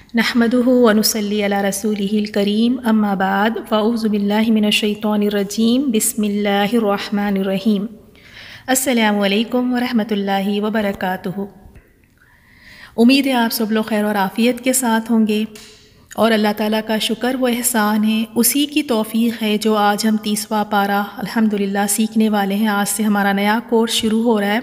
نحمده ونصلي على رسوله الكريم اما بعد فاعوذ باللہ من الشیطان الرجیم بسم اللہ الرحمن الرحیم۔ السلام علیکم ورحمۃ اللہ وبرکاتہ۔ امید ہے آپ سب لوگ خیر اور عافیت کے ساتھ ہوں گے، اور اللہ تعالیٰ کا شکر و احسان ہے، اسی کی توفیق ہے جو آج ہم 30واں پارہ الحمدللہ سیکھنے والے ہیں۔ آج سے ہمارا نیا کورس شروع ہو رہا ہے۔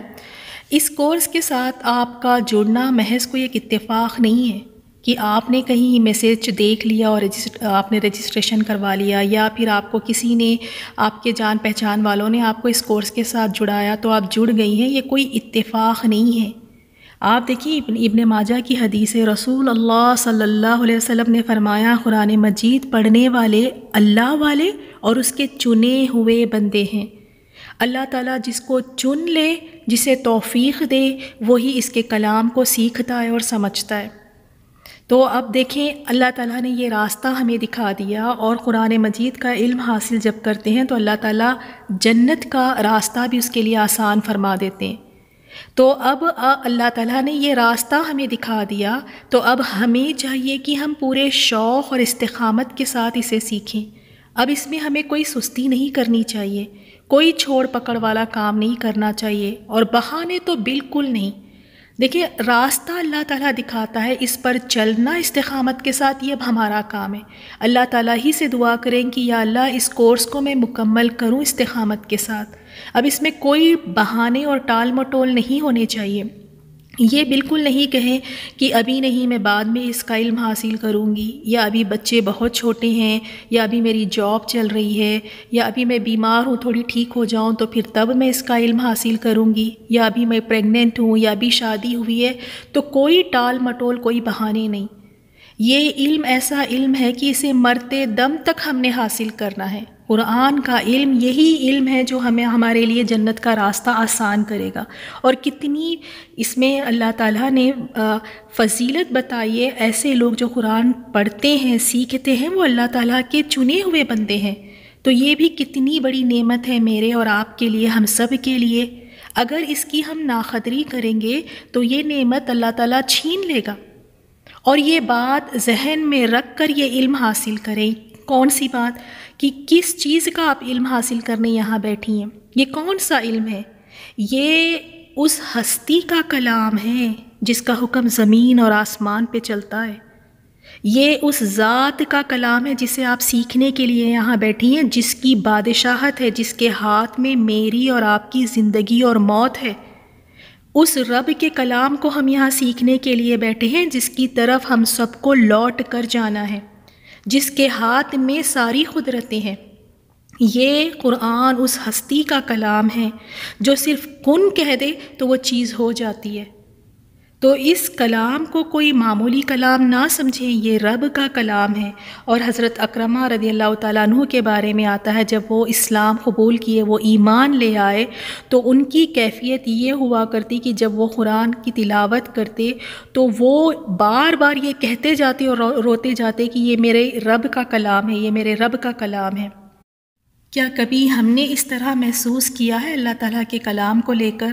اس کورس کے ساتھ آپ کا جڑنا محض کوئی ایک اتفاق نہیں ہے کہ آپ نے کہیں میسیج دیکھ لیا اور آپ نے رجسٹریشن کروا لیا، یا پھر آپ کو کسی نے، آپ کے جان پہچان والوں نے آپ کو اس کورس کے ساتھ جڑایا تو آپ جڑ گئی ہیں۔ یہ کوئی اتفاق نہیں ہے۔ آپ دیکھیے ابن ماجہ کی حدیث ہے، رسول اللہ صلی اللہ علیہ وسلم نے فرمایا، قرآن مجید پڑھنے والے اللہ والے اور اس کے چنے ہوئے بندے ہیں۔ اللہ تعالیٰ جس کو چن لے، جسے توفیق دے، وہی اس کے کلام کو سیکھتا ہے اور سمجھتا ہے۔ تو اب دیکھیں، اللہ تعالیٰ نے یہ راستہ ہمیں دکھا دیا، اور قرآن مجید کا علم حاصل جب کرتے ہیں تو اللہ تعالیٰ جنت کا راستہ بھی اس کے لیے آسان فرما دیتے ہیں۔ تو اب اللہ تعالیٰ نے یہ راستہ ہمیں دکھا دیا، تو اب ہمیں چاہیے کہ ہم پورے شوق اور استقامت کے ساتھ اسے سیکھیں۔ اب اس میں ہمیں کوئی سستی نہیں کرنی چاہیے، کوئی چھوڑ پکڑ والا کام نہیں کرنا چاہیے، اور بہانے تو بالکل نہیں۔ دیکھیے، راستہ اللہ تعالیٰ دکھاتا ہے، اس پر چلنا استقامت کے ساتھ یہ اب ہمارا کام ہے۔ اللہ تعالیٰ ہی سے دعا کریں کہ یا اللہ اس کورس کو میں مکمل کروں استقامت کے ساتھ۔ اب اس میں کوئی بہانے اور ٹال مٹول نہیں ہونے چاہیے۔ یہ بالکل نہیں کہیں کہ ابھی نہیں، میں بعد میں اس کا علم حاصل کروں گی، یا ابھی بچے بہت چھوٹے ہیں، یا ابھی میری جاب چل رہی ہے، یا ابھی میں بیمار ہوں، تھوڑی ٹھیک ہو جاؤں تو پھر تب میں اس کا علم حاصل کروں گی، یا ابھی میں پریگننٹ ہوں، یا ابھی شادی ہوئی ہے۔ تو کوئی ٹال مٹول، کوئی بہانے نہیں۔ یہ علم ایسا علم ہے کہ اسے مرتے دم تک ہم نے حاصل کرنا ہے۔ قرآن کا علم یہی علم ہے جو ہمارے لیے جنت کا راستہ آسان کرے گا۔ اور کتنی اس میں اللہ تعالیٰ نے فضیلت بتائی ہے۔ ایسے لوگ جو قرآن پڑھتے ہیں، سیکھتے ہیں، وہ اللہ تعالیٰ کے چنے ہوئے بندے ہیں۔ تو یہ بھی کتنی بڑی نعمت ہے میرے اور آپ کے لیے، ہم سب کے لیے۔ اگر اس کی ہم ناقدری کریں گے تو یہ نعمت اللہ تعالیٰ چھین لے گا۔ اور یہ بات ذہن میں رکھ کر یہ علم حاصل کریں۔ کون سی بات؟ کہ کس چیز کا آپ علم حاصل کرنے یہاں بیٹھی ہیں؟ یہ کون سا علم ہے؟ یہ اس ہستی کا کلام ہے جس کا حکم زمین اور آسمان پہ چلتا ہے۔ یہ اس ذات کا کلام ہے جسے آپ سیکھنے کے لیے یہاں بیٹھی ہیں، جس کی بادشاہت ہے، جس کے ہاتھ میں میری اور آپ کی زندگی اور موت ہے۔ اس رب کے کلام کو ہم یہاں سیکھنے کے لیے بیٹھے ہیں، جس کی طرف ہم سب کو لوٹ کر جانا ہے، جس کے ہاتھ میں ساری قدرتیں ہیں۔ یہ قرآن اس ہستی کا کلام ہے جو صرف کن کہہ دے تو وہ چیز ہو جاتی ہے۔ تو اس کلام کو کوئی معمولی کلام نہ سمجھیں، یہ رب کا کلام ہے۔ اور حضرت اکرمہ رضی اللہ تعالیٰ عنہ کے بارے میں آتا ہے، جب وہ اسلام قبول کیے، وہ ایمان لے آئے، تو ان کی کیفیت یہ ہوا کرتی کہ جب وہ قرآن کی تلاوت کرتے تو وہ بار بار یہ کہتے جاتے اور روتے جاتے کہ یہ میرے رب کا کلام ہے، یہ میرے رب کا کلام ہے۔ کیا کبھی ہم نے اس طرح محسوس کیا ہے اللہ تعالیٰ کے کلام کو لے کر؟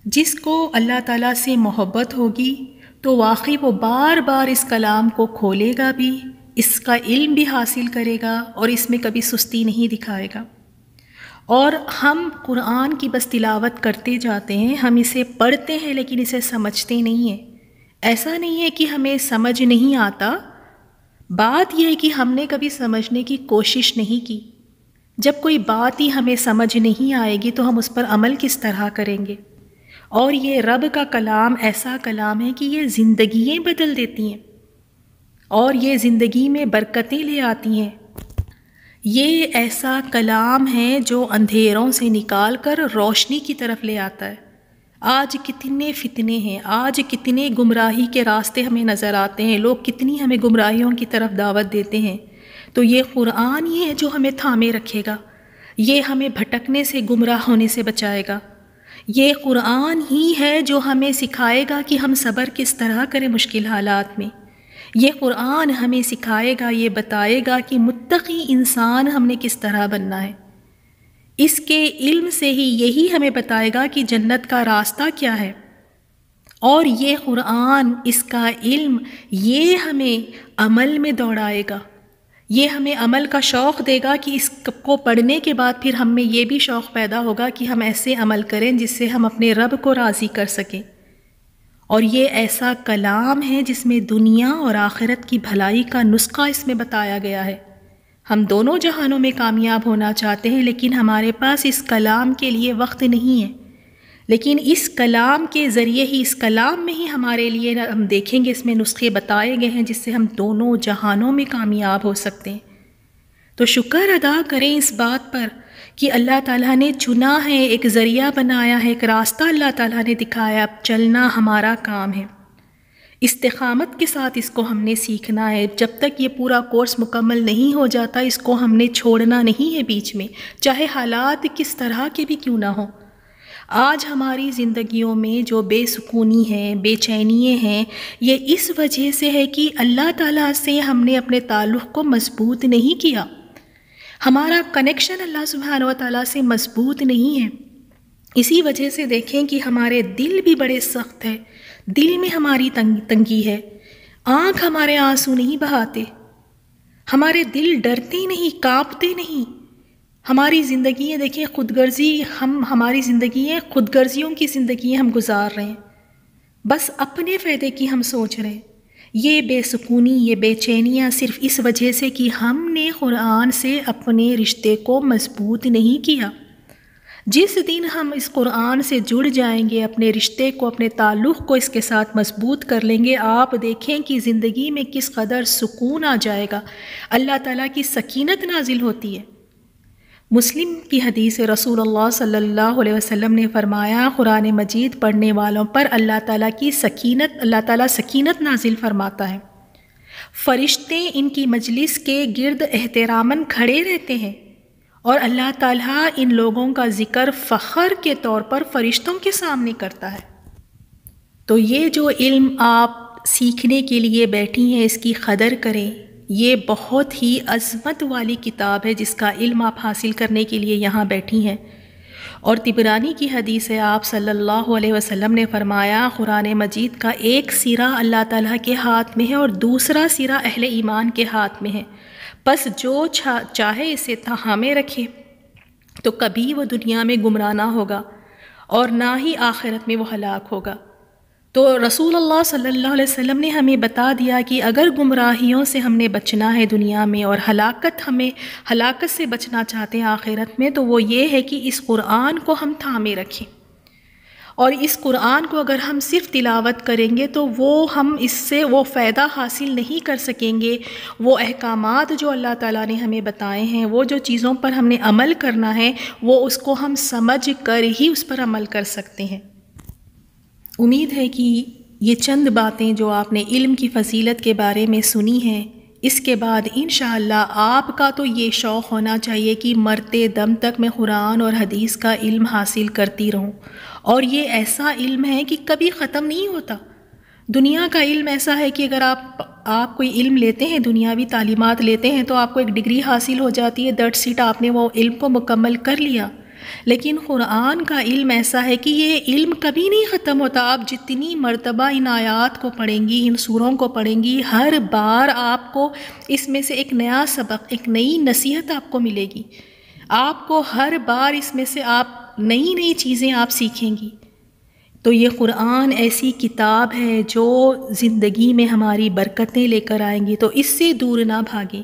جس کو اللہ تعالیٰ سے محبت ہوگی تو واقعی وہ بار بار اس کلام کو کھولے گا بھی، اس کا علم بھی حاصل کرے گا، اور اس میں کبھی سستی نہیں دکھائے گا۔ اور ہم قرآن کی بس تلاوت کرتے جاتے ہیں، ہم اسے پڑھتے ہیں لیکن اسے سمجھتے نہیں ہیں۔ ایسا نہیں ہے کہ ہمیں سمجھ نہیں آتا، بات یہ ہے کہ ہم نے کبھی سمجھنے کی کوشش نہیں کی۔ جب کوئی بات ہی ہمیں سمجھ نہیں آئے گی تو ہم اس پر عمل کس طرح کریں گے؟ اور یہ رب کا کلام ایسا کلام ہے کہ یہ زندگیاں بدل دیتی ہیں، اور یہ زندگی میں برکتیں لے آتی ہیں۔ یہ ایسا کلام ہے جو اندھیروں سے نکال کر روشنی کی طرف لے آتا ہے۔ آج کتنے فتنے ہیں، آج کتنے گمراہی کے راستے ہمیں نظر آتے ہیں، لوگ کتنی ہمیں گمراہیوں کی طرف دعوت دیتے ہیں۔ تو یہ قرآن ہی ہے جو ہمیں تھامے رکھے گا، یہ ہمیں بھٹکنے سے، گمراہ ہونے سے بچائے گا۔ یہ قرآن ہی ہے جو ہمیں سکھائے گا کہ ہم صبر کس طرح کریں مشکل حالات میں۔ یہ قرآن ہمیں سکھائے گا، یہ بتائے گا کہ متقی انسان ہم نے کس طرح بننا ہے۔ اس کے علم سے ہی یہی ہمیں بتائے گا کہ جنت کا راستہ کیا ہے۔ اور یہ قرآن، اس کا علم، یہ ہمیں عمل میں دوڑائے گا، یہ ہمیں عمل کا شوق دے گا کہ اس کو پڑھنے کے بعد پھر ہم میں یہ بھی شوق پیدا ہوگا کہ ہم ایسے عمل کریں جس سے ہم اپنے رب کو راضی کر سکیں۔ اور یہ ایسا کلام ہے جس میں دنیا اور آخرت کی بھلائی کا نسخہ اس میں بتایا گیا ہے۔ ہم دونوں جہانوں میں کامیاب ہونا چاہتے ہیں، لیکن ہمارے پاس اس کلام کے لیے وقت نہیں ہے، لیکن اس کلام کے ذریعے ہی، اس کلام میں ہی ہمارے لیے ہم دیکھیں گے اس میں نسخے بتائے گئے ہیں جس سے ہم دونوں جہانوں میں کامیاب ہو سکتے ہیں۔ تو شکر ادا کریں اس بات پر کہ اللہ تعالیٰ نے چنا ہے، ایک ذریعہ بنایا ہے، ایک راستہ اللہ تعالیٰ نے دکھایا، اب چلنا ہمارا کام ہے۔ استقامت کے ساتھ اس کو ہم نے سیکھنا ہے۔ جب تک یہ پورا کورس مکمل نہیں ہو جاتا اس کو ہم نے چھوڑنا نہیں ہے بیچ میں، چاہے حالات کس طرح کے بھی کیوں نہ ہوں۔ آج ہماری زندگیوں میں جو بے سکونی ہے، بے چینیاں ہیں، یہ اس وجہ سے ہے کہ اللہ تعالیٰ سے ہم نے اپنے تعلق کو مضبوط نہیں کیا، ہمارا کنیکشن اللہ سبحانہ و تعالیٰ سے مضبوط نہیں ہے۔ اسی وجہ سے دیکھیں کہ ہمارے دل بھی بڑے سخت ہے، دل میں ہماری تنگی ہے، آنکھ ہمارے آنسو نہیں بہاتے، ہمارے دل ڈرتے نہیں، کانپتے نہیں۔ ہماری زندگیاں دیکھیں خود غرضی، ہماری زندگیاں خود غرضیوں کی زندگیاں ہم گزار رہے ہیں، بس اپنے فائدے کی ہم سوچ رہے ہیں۔ یہ بے سکونی، یہ بے چینیاں صرف اس وجہ سے کہ ہم نے قرآن سے اپنے رشتے کو مضبوط نہیں کیا۔ جس دن ہم اس قرآن سے جڑ جائیں گے، اپنے رشتے کو، اپنے تعلق کو اس کے ساتھ مضبوط کر لیں گے، آپ دیکھیں کہ زندگی میں کس قدر سکون آ جائے گا، اللہ تعالیٰ کی سکینت نازل ہوتی ہے۔ مسلم کی حدیث رسول اللہ صلی اللہ علیہ وسلم نے فرمایا، قرآن مجید پڑھنے والوں پر اللہ تعالیٰ سکینت نازل فرماتا ہے، فرشتے ان کی مجلس کے گرد احتراماً کھڑے رہتے ہیں، اور اللہ تعالیٰ ان لوگوں کا ذکر فخر کے طور پر فرشتوں کے سامنے کرتا ہے۔ تو یہ جو علم آپ سیکھنے کے لیے بیٹھی ہیں اس کی قدر کریں، یہ بہت ہی عظمت والی کتاب ہے جس کا علم آپ حاصل کرنے کے لیے یہاں بیٹھی ہیں۔ اور طبرانی کی حدیث ہے، آپ صلی اللہ علیہ وسلم نے فرمایا، قرآن مجید کا ایک سرا اللہ تعالیٰ کے ہاتھ میں ہے اور دوسرا سرا اہل ایمان کے ہاتھ میں ہے، بس جو چاہے اسے تھامے رکھے تو کبھی وہ دنیا میں گمراہ نہ ہوگا اور نہ ہی آخرت میں وہ ہلاک ہوگا۔ تو رسول اللہ صلی اللہ علیہ وسلم نے ہمیں بتا دیا کہ اگر گمراہیوں سے ہم نے بچنا ہے دنیا میں اور ہلاکت سے بچنا چاہتے ہیں آخرت میں، تو وہ یہ ہے کہ اس قرآن کو ہم تھامے رکھیں، اور اس قرآن کو اگر ہم صرف تلاوت کریں گے تو ہم اس سے وہ فائدہ حاصل نہیں کر سکیں گے، وہ احکامات جو اللہ تعالیٰ نے ہمیں بتائے ہیں، وہ جو چیزوں پر ہم نے عمل کرنا ہے، وہ اس کو ہم سمجھ کر ہی اس پر عمل کر سکتے ہیں۔ امید ہے کہ یہ چند باتیں جو آپ نے علم کی فضیلت کے بارے میں سنی ہیں، اس کے بعد انشاءاللہ آپ کا تو یہ شوق ہونا چاہیے کہ مرتے دم تک میں قرآن اور حدیث کا علم حاصل کرتی رہوں، اور یہ ایسا علم ہے کہ کبھی ختم نہیں ہوتا۔ دنیا کا علم ایسا ہے کہ اگر آپ کوئی علم لیتے ہیں، دنیاوی تعلیمات لیتے ہیں، تو آپ کو ایک ڈگری حاصل ہو جاتی ہے، دیٹ سیٹ آپ نے وہ علم کو مکمل کر لیا۔ لیکن قرآن کا علم ایسا ہے کہ یہ علم کبھی نہیں ختم ہوتا۔ آپ جتنی مرتبہ ان آیات کو پڑھیں گی، ان سوروں کو پڑھیں گی، ہر بار آپ کو اس میں سے ایک نیا سبق، ایک نئی نصیحت آپ کو ملے گی، آپ کو ہر بار اس میں سے آپ نئی چیزیں آپ سیکھیں گی۔ تو یہ قرآن ایسی کتاب ہے جو زندگی میں ہماری برکتیں لے کر آئیں گی، تو اس سے دور نہ بھاگیں۔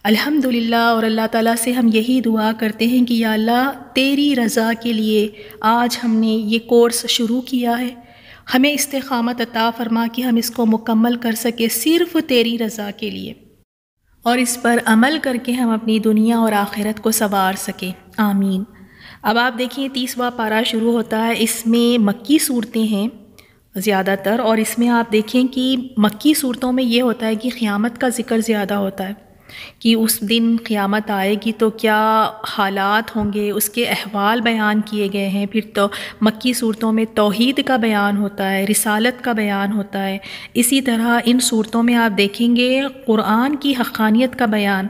الحمدللہ، اور اللہ تعالیٰ سے ہم یہی دعا کرتے ہیں کہ یا اللہ، تیری رضا کے لیے آج ہم نے یہ کورس شروع کیا ہے، ہمیں استقامت عطا فرما کہ ہم اس کو مکمل کر سکے صرف تیری رضا کے لیے، اور اس پر عمل کر کے ہم اپنی دنیا اور آخرت کو سنوار سکیں، آمین۔ اب آپ دیکھیں 30واں پارہ شروع ہوتا ہے، اس میں مکی صورتیں ہیں زیادہ تر، اور اس میں آپ دیکھیں کہ مکی صورتوں میں یہ ہوتا ہے کہ قیامت کا ذکر زیادہ ہوتا ہے، کہ اس دن قیامت آئے گی تو کیا حالات ہوں گے، اس کے احوال بیان کیے گئے ہیں۔ پھر تو مکی صورتوں میں توحید کا بیان ہوتا ہے، رسالت کا بیان ہوتا ہے۔ اسی طرح ان صورتوں میں آپ دیکھیں گے قرآن کی حقانیت کا بیان،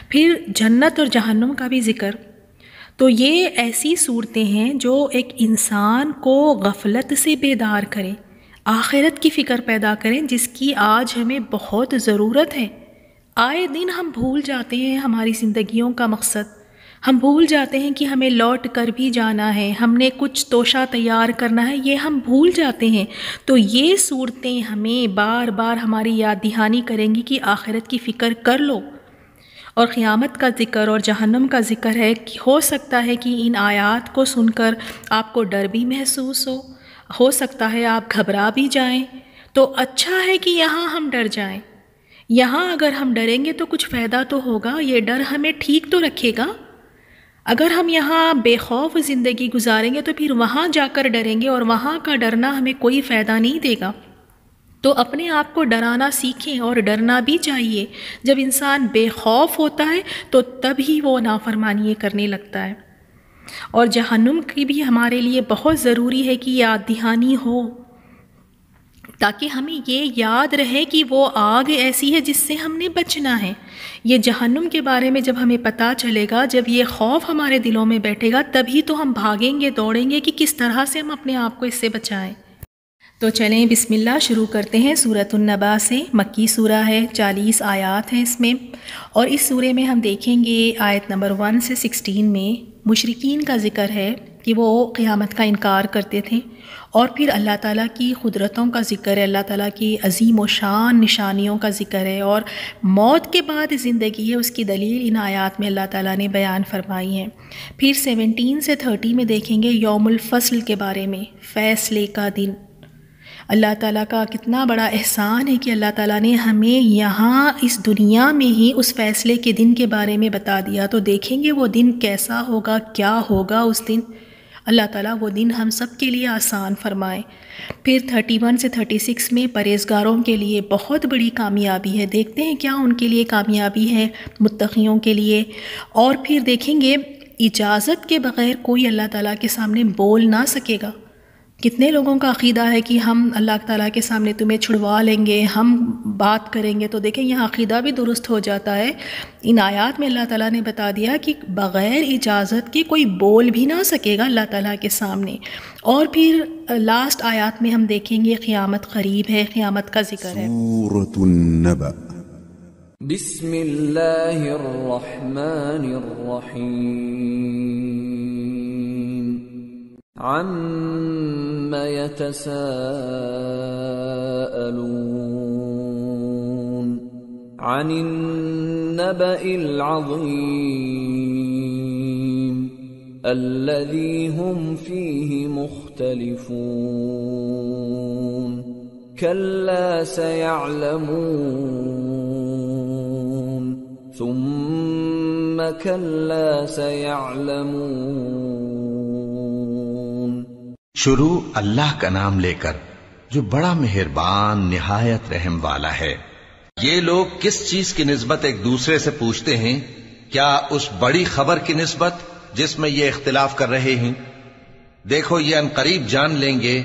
پھر جنت اور جہنم کا بھی ذکر۔ تو یہ ایسی صورتیں ہیں جو ایک انسان کو غفلت سے بیدار کریں، آخرت کی فکر پیدا کریں جس کی آج ہمیں بہت ضرورت ہے۔ آئے دن ہم بھول جاتے ہیں ہماری زندگیوں کا مقصد، ہم بھول جاتے ہیں کہ ہمیں لوٹ کر بھی جانا ہے، ہم نے کچھ توشہ تیار کرنا ہے، یہ ہم بھول جاتے ہیں۔ تو یہ صورتیں ہمیں بار بار ہماری یاد دہانی کریں گی کہ آخرت کی فکر کر لو۔ اور قیامت کا ذکر اور جہنم کا ذکر ہے کہ ہو سکتا ہے کہ ان آیات کو سن کر آپ کو ڈر بھی محسوس ہو سکتا ہے آپ گھبرا بھی جائیں، تو اچھا ہے کہ یہاں ہم ڈر جائیں۔ یہاں اگر ہم ڈریں گے تو کچھ فائدہ تو ہوگا، یہ ڈر ہمیں ٹھیک تو رکھے گا۔ اگر ہم یہاں بے خوف زندگی گزاریں گے تو پھر وہاں جا کر ڈریں گے اور وہاں کا ڈرنا ہمیں کوئی فائدہ نہیں دے گا۔ تو اپنے آپ کو ڈرانا سیکھیں، اور ڈرنا بھی چاہیے۔ جب انسان بے خوف ہوتا ہے تو تب ہی وہ نافرمانی کرنے لگتا ہے۔ اور جہنم کی بھی ہمارے لیے بہت ضروری ہے کہ یاد دہانی ہو، تاکہ ہمیں یہ یاد رہے کہ وہ آگ ایسی ہے جس سے ہم نے بچنا ہے۔ یہ جہنم کے بارے میں جب ہمیں پتہ چلے گا، جب یہ خوف ہمارے دلوں میں بیٹھے گا، تبھی تو ہم بھاگیں گے، دوڑیں گے کہ کس طرح سے ہم اپنے آپ کو اس سے بچائیں۔ تو چلیں بسم اللہ شروع کرتے ہیں۔ سورۃ النبا سے، مکی سورہ ہے، 40 آیات ہیں اس میں، اور اس سورے میں ہم دیکھیں گے آیت نمبر 1 سے 16 میں مشرکین کا ذکر ہے کہ وہ قیامت کا انکار کرتے تھے، اور پھر اللہ تعالیٰ کی قدرتوں کا ذکر ہے، اللہ تعالیٰ کی عظیم و شان نشانیوں کا ذکر ہے، اور موت کے بعد زندگی ہے اس کی دلیل ان آیات میں اللہ تعالیٰ نے بیان فرمائی ہیں۔ پھر 17 سے 30 میں دیکھیں گے یوم الفصل کے بارے میں، فیصلے کا دن۔ اللہ تعالیٰ کا کتنا بڑا احسان ہے کہ اللہ تعالیٰ نے ہمیں یہاں اس دنیا میں ہی اس فیصلے کے دن کے بارے میں بتا دیا۔ تو دیکھیں گے وہ دن کیسا ہوگا، کیا ہوگا اس دن۔ اللہ تعالیٰ وہ دن ہم سب کے لیے آسان فرمائے۔ پھر 31 سے 36 میں پرہیزگاروں کے لیے بہت بڑی کامیابی ہے۔ دیکھتے ہیں کیا ان کے لیے کامیابی ہے، متقیوں کے لیے۔ اور پھر دیکھیں گے اجازت کے بغیر کوئی اللہ تعالیٰ کے سامنے بول نہ سکے گا۔ کتنے لوگوں کا عقیدہ ہے کہ ہم اللہ تعالیٰ کے سامنے تمہیں چھڑوا لیں گے، ہم بات کریں گے۔ تو دیکھیں یہاں عقیدہ بھی درست ہو جاتا ہے۔ ان آیات میں اللہ تعالیٰ نے بتا دیا کہ بغیر اجازت کے کوئی بول بھی نہ سکے گا اللہ تعالیٰ کے سامنے۔ اور پھر لاسٹ آیات میں ہم دیکھیں گے قیامت قریب ہے، قیامت کا ذکر ہے۔ سورۃ النبأ بسم اللہ الرحمن الرحیم عَمَّ يَتَسَاءَلُونَ عَنِ النَّبَإِ الْعَظِيمِ الَّذِي هُمْ فِيهِ مُخْتَلِفُونَ كَلَّا سَيَعْلَمُونَ ثُمَّ كَلَّا سَيَعْلَمُونَ۔ شروع اللہ کا نام لے کر جو بڑا مہربان نہایت رحم والا ہے۔ یہ لوگ کس چیز کی نسبت ایک دوسرے سے پوچھتے ہیں؟ کیا اس بڑی خبر کی نسبت جس میں یہ اختلاف کر رہے ہیں؟ دیکھو یہ عنقریب جان لیں گے،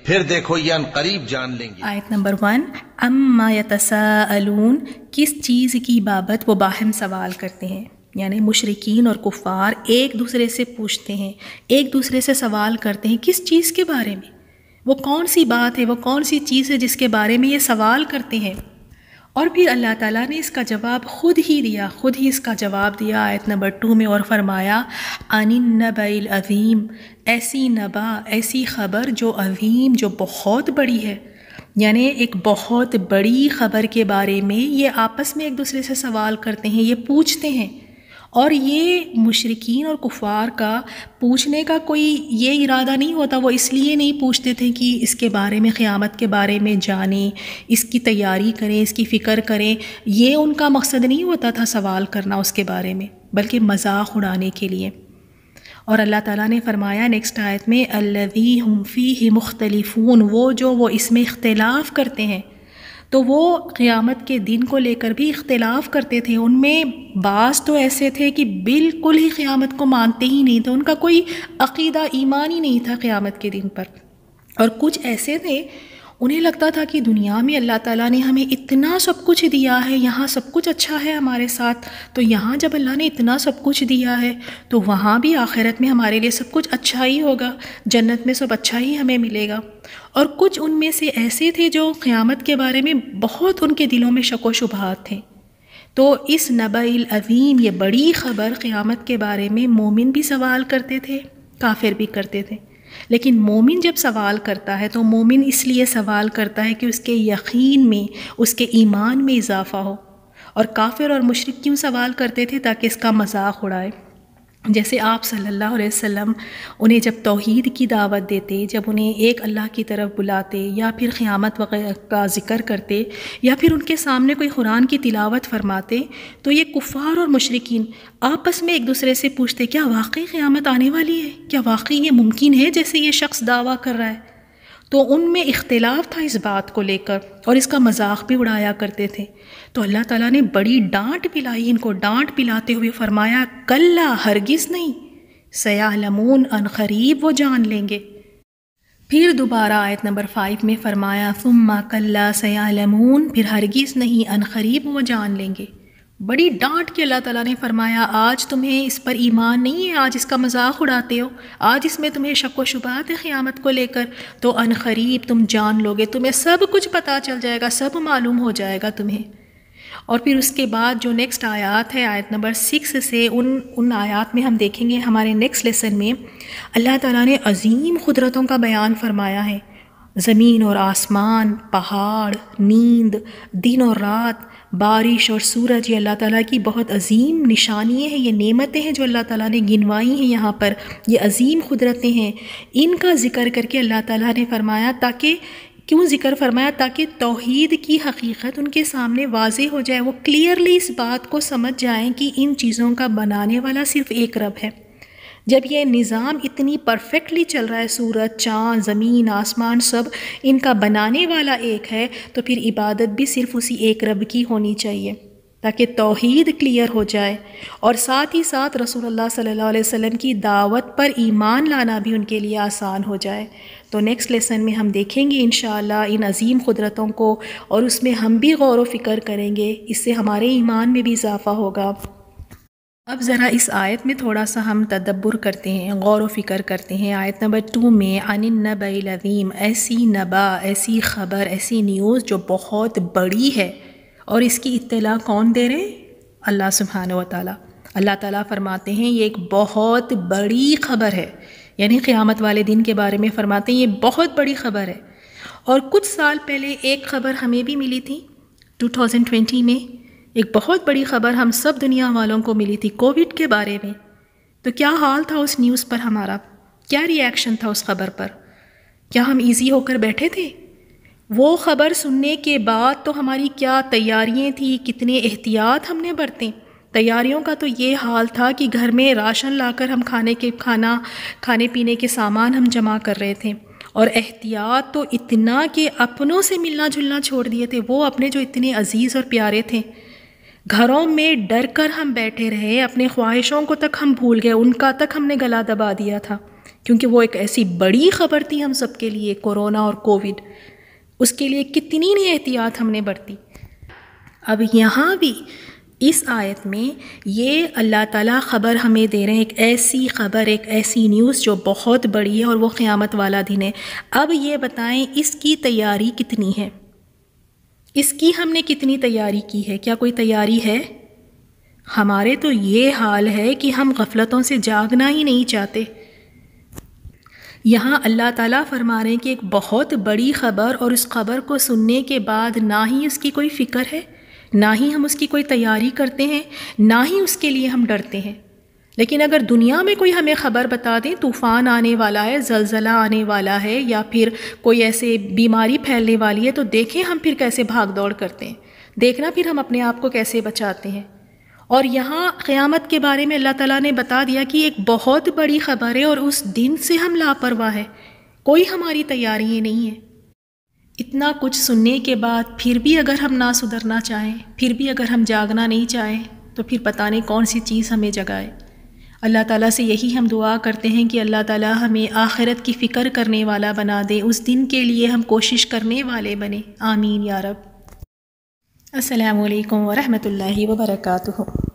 پھر دیکھو یہ عنقریب جان لیں گے۔ آیت نمبر 1، اما یتساءلون، کس چیز کی بابت وہ باہم سوال کرتے ہیں، یعنی مشرکین اور کفار ایک دوسرے سے پوچھتے ہیں، ایک دوسرے سے سوال کرتے ہیں کس چیز کے بارے میں، وہ کون سی بات ہے، وہ کون سی چیز ہے جس کے بارے میں یہ سوال کرتے ہیں۔ اور پھر اللہ تعالیٰ نے اس کا جواب خود ہی دیا، خود ہی اس کا جواب دیا آیت نمبر 2 میں، اور فرمایا عن النبأ العظیم، ایسی نبا، ایسی خبر جو عظیم، جو بہت بڑی ہے، یعنی ایک بہت بڑی خبر کے بارے میں یہ آپس میں ایک دوسرے سے سوال کرتے ہیں، یہ پوچھتے ہیں۔ اور یہ مشرکین اور کفار کا پوچھنے کا کوئی یہ ارادہ نہیں ہوتا، وہ اس لیے نہیں پوچھتے تھے کہ اس کے بارے میں، قیامت کے بارے میں جانیں، اس کی تیاری کریں، اس کی فکر کریں، یہ ان کا مقصد نہیں ہوتا تھا سوال کرنا اس کے بارے میں، بلکہ مذاق اڑانے کے لیے۔ اور اللہ تعالیٰ نے فرمایا نیکسٹ آیت میں الذی ہم فیہ مختلفون، وہ اس میں اختلاف کرتے ہیں۔ تو وہ قیامت کے دن کو لے کر بھی اختلاف کرتے تھے، ان میں بعض تو ایسے تھے کہ بالکل ہی قیامت کو مانتے ہی نہیں تھے، ان کا کوئی عقیدہ ایمان ہی نہیں تھا قیامت کے دن پر، اور کچھ ایسے تھے انہیں لگتا تھا کہ دنیا میں اللہ تعالیٰ نے ہمیں اتنا سب کچھ دیا ہے، یہاں سب کچھ اچھا ہے ہمارے ساتھ، تو یہاں جب اللہ نے اتنا سب کچھ دیا ہے تو وہاں بھی آخرت میں ہمارے لیے سب کچھ اچھا ہی ہوگا، جنت میں سب اچھا ہی ہمیں ملے گا۔ اور کچھ ان میں سے ایسے تھے جو قیامت کے بارے میں بہت ان کے دلوں میں شک و شبہات تھے۔ تو اس نبأ العظیم، یہ بڑی خبر قیامت کے بارے میں مومن بھی سوال کرتے تھے، کافر بھی کرتے تھے۔ لیکن مومن جب سوال کرتا ہے تو مومن اس لیے سوال کرتا ہے کہ اس کے یقین میں، اس کے ایمان میں اضافہ ہو، اور کافر اور مشرک کیوں سوال کرتے تھے؟ تاکہ اس کا مذاق اڑائے۔ جیسے آپ صلی اللہ علیہ وسلم انہیں جب توحید کی دعوت دیتے، جب انہیں ایک اللہ کی طرف بلاتے، یا پھر قیامت وغیرہ کا ذکر کرتے، یا پھر ان کے سامنے کوئی قرآن کی تلاوت فرماتے، تو یہ کفار اور مشرکین آپس میں ایک دوسرے سے پوچھتے کیا واقعی قیامت آنے والی ہے؟ کیا واقعی یہ ممکن ہے جیسے یہ شخص دعویٰ کر رہا ہے؟ تو ان میں اختلاف تھا اس بات کو لے کر، اور اس کا مذاق بھی اڑایا کرتے تھے۔ تو اللہ تعالیٰ نے بڑی ڈانٹ پلائی، ان کو ڈانٹ پلاتے ہوئے فرمایا کلا، ہرگز نہیں، سیعلمون، ان قریب وہ جان لیں گے۔ پھر دوبارہ آیت نمبر 5 میں فرمایا ثم کلا سیعلمون، پھر ہرگز نہیں، ان قریب وہ جان لیں گے۔ بڑی ڈانٹ کے اللہ تعالیٰ نے فرمایا آج تمہیں اس پر ایمان نہیں ہے، آج اس کا مذاق اڑاتے ہو، آج اس میں تمہیں شک و شبہات ہے قیامت کو لے کر، تو ان قریب تم جان لو گے، تمہیں سب کچھ پتہ چل جائے گا، سب معلوم ہو جائے گا تمہیں۔ اور پھر اس کے بعد جو نیکسٹ آیات ہے، آیت نمبر 6 سے ان آیات میں ہم دیکھیں گے ہمارے نیکسٹ لیسن میں، اللہ تعالیٰ نے عظیم قدرتوں کا بیان فرمایا ہے۔ زمین اور آسمان، پہاڑ، نیند، دن اور رات، بارش اور سورج، یہ اللہ تعالیٰ کی بہت عظیم نشانیاں ہیں، یہ نعمتیں ہیں جو اللہ تعالیٰ نے گنوائی ہیں یہاں پر، یہ عظیم قدرتیں ہیں۔ ان کا ذکر کر کے اللہ تعالیٰ نے فرمایا کیوں ذکر فرمایا؟ تاکہ توحید کی حقیقت ان کے سامنے واضح ہو جائے، وہ کلیئرلی اس بات کو سمجھ جائیں کہ ان چیزوں کا بنانے والا صرف ایک رب ہے۔ جب یہ نظام اتنی پرفیکٹلی چل رہا ہے، سورج، چاند، زمین، آسمان، سب ان کا بنانے والا ایک ہے، تو پھر عبادت بھی صرف اسی ایک رب کی ہونی چاہیے، تاکہ توحید کلیئر ہو جائے، اور ساتھ ہی ساتھ رسول اللہ صلی اللہ علیہ وسلم کی دعوت پر ایمان لانا بھی ان کے لیے آسان ہو جائے۔ تو نیکسٹ لیسن میں ہم دیکھیں گے انشاءاللہ ان عظیم قدرتوں کو، اور اس میں ہم بھی غور و فکر کریں گے، اس سے ہمارے ایمان میں بھی اضافہ ہوگا۔ اب ذرا اس آیت میں تھوڑا سا ہم تدبر کرتے ہیں، غور و فکر کرتے ہیں۔ آیت نمبر 2 میں عن النبأ العظیم، ایسی نبا، ایسی خبر، ایسی نیوز جو بہت بڑی ہے، اور اس کی اطلاع کون دے رہے؟ اللہ سبحانہ و تعالیٰ۔ اللہ تعالیٰ فرماتے ہیں یہ ایک بہت بڑی خبر ہے، یعنی قیامت والے دن کے بارے میں فرماتے ہیں یہ بہت بڑی خبر ہے۔ اور کچھ سال پہلے ایک خبر ہمیں بھی ملی تھی 2020 میں، ایک بہت بڑی خبر ہم سب دنیا والوں کو ملی تھی کووڈ کے بارے میں۔ تو کیا حال تھا اس نیوز پر ہمارا؟ کیا ری ایکشن تھا اس خبر پر؟ کیا ہم ایزی ہو کر بیٹھے تھے؟ وہ خبر سننے کے بعد تو ہماری کیا تیاریاں تھیں، کتنے احتیاط ہم نے برتیں۔ تیاریوں کا تو یہ حال تھا کہ گھر میں راشن لا کر ہم کھانے پینے کے سامان ہم جمع کر رہے تھے، اور احتیاط تو اتنا کہ اپنوں سے ملنا جلنا چھوڑ دیے تھے، وہ اپنے جو اتنے عزیز اور پیارے تھے، گھروں میں ڈر کر ہم بیٹھے رہے، اپنے خواہشوں کو تک ہم بھول گئے، ان کا تک ہم نے گلا دبا دیا تھا، کیونکہ وہ ایک ایسی بڑی خبر تھی ہم سب کے لیے، کورونا اور کووڈ، اس کے لیے کتنی نہیں احتیاط ہم نے برتی۔ اب یہاں بھی اس آیت میں یہ اللہ تعالیٰ خبر ہمیں دے رہے ہیں، ایک ایسی خبر، ایک ایسی نیوز جو بہت بڑی ہے، اور وہ قیامت والا دن ہے۔ اب یہ بتائیں اس کی تیاری کتنی ہے؟ اس کی ہم نے کتنی تیاری کی ہے؟ کیا کوئی تیاری ہے؟ ہمارے تو یہ حال ہے کہ ہم غفلتوں سے جاگنا ہی نہیں چاہتے۔ یہاں اللہ تعالیٰ فرما رہے ہیں کہ ایک بہت بڑی خبر، اور اس خبر کو سننے کے بعد نہ ہی اس کی کوئی فکر ہے، نہ ہی ہم اس کی کوئی تیاری کرتے ہیں، نہ ہی اس کے لیے ہم ڈرتے ہیں۔ لیکن اگر دنیا میں کوئی ہمیں خبر بتا دیں طوفان آنے والا ہے، زلزلہ آنے والا ہے، یا پھر کوئی ایسے بیماری پھیلنے والی ہے، تو دیکھیں ہم پھر کیسے بھاگ دوڑ کرتے ہیں، دیکھنا پھر ہم اپنے آپ کو کیسے بچاتے ہیں۔ اور یہاں قیامت کے بارے میں اللہ تعالیٰ نے بتا دیا کہ ایک بہت بڑی خبر ہے، اور اس دن سے ہم لاپرواہ ہیں، کوئی ہماری تیاری نہیں ہے۔ اتنا کچھ سننے کے بعد پھر بھی اگر ہم نہ سدھرنا چاہیں، پھر بھی اگر ہم جاگنا نہیں چاہیں، تو پھر پتہ نہیں کون سی چیز ہمیں جگائے۔ اللہ تعالیٰ سے یہی ہم دعا کرتے ہیں کہ اللہ تعالیٰ ہمیں آخرت کی فکر کرنے والا بنا دے، اس دن کے لیے ہم کوشش کرنے والے بنیں، آمین یا رب۔ السلام علیکم ورحمۃ اللہ وبرکاتہ۔